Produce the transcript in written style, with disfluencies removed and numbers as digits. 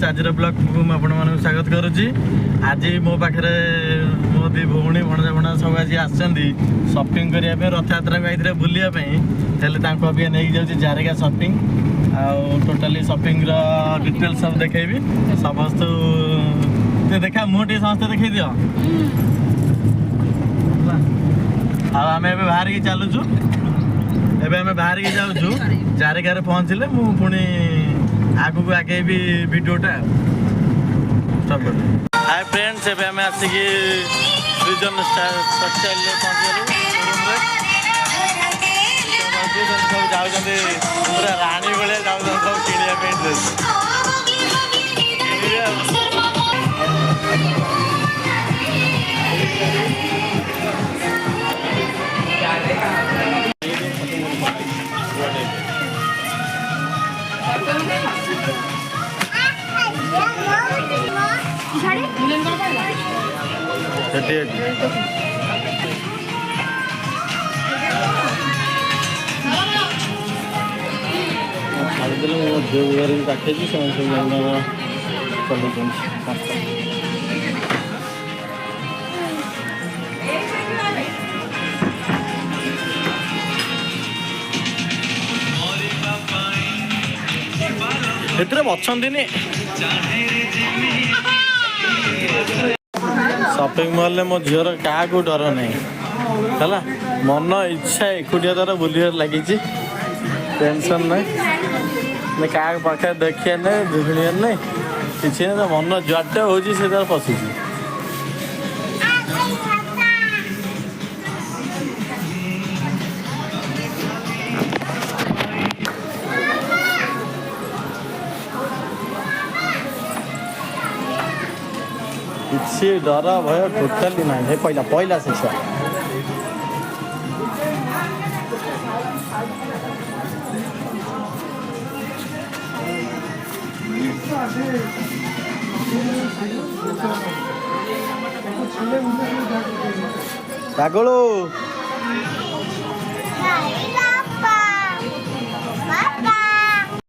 Friends आज blog को मैं स्वागत करुच्ची। आज मो पाखे मो दी भौणी भणजा भणा सब आज आपिंग करने रथ यात्रा को आई बुलापी अभी नहीं जाऊँगी जारेगा सपिंग टोटाली सपिंग डिटेल सब देखेबी समस्त देखा मुझे समस्त देखे दियो आम ए बाहर की चलुचु एवं बाहर की जाऊँ जारेगा पहुँचले मुझे आगू को आगे भी वीडियोटा हाय फ्रेंड्स एवं आम आसिक सृजन टेक्सटाइल सब जाऊँ पूरा राणी भाया जाऊँ सब किणा ड्रेस पाखे अच्छा शॉपिंग मॉल में मो झीर क्या डर नहीं है मन इच्छा एकुटिया तार बुलार लगी टेंशन नहीं क्या पाखे देखिए नहीं जुड़िया नहीं किसी ना मन जुआटे हो तार पशु किसी डर भय टोटाली ना पहला पहला से छुआ पागल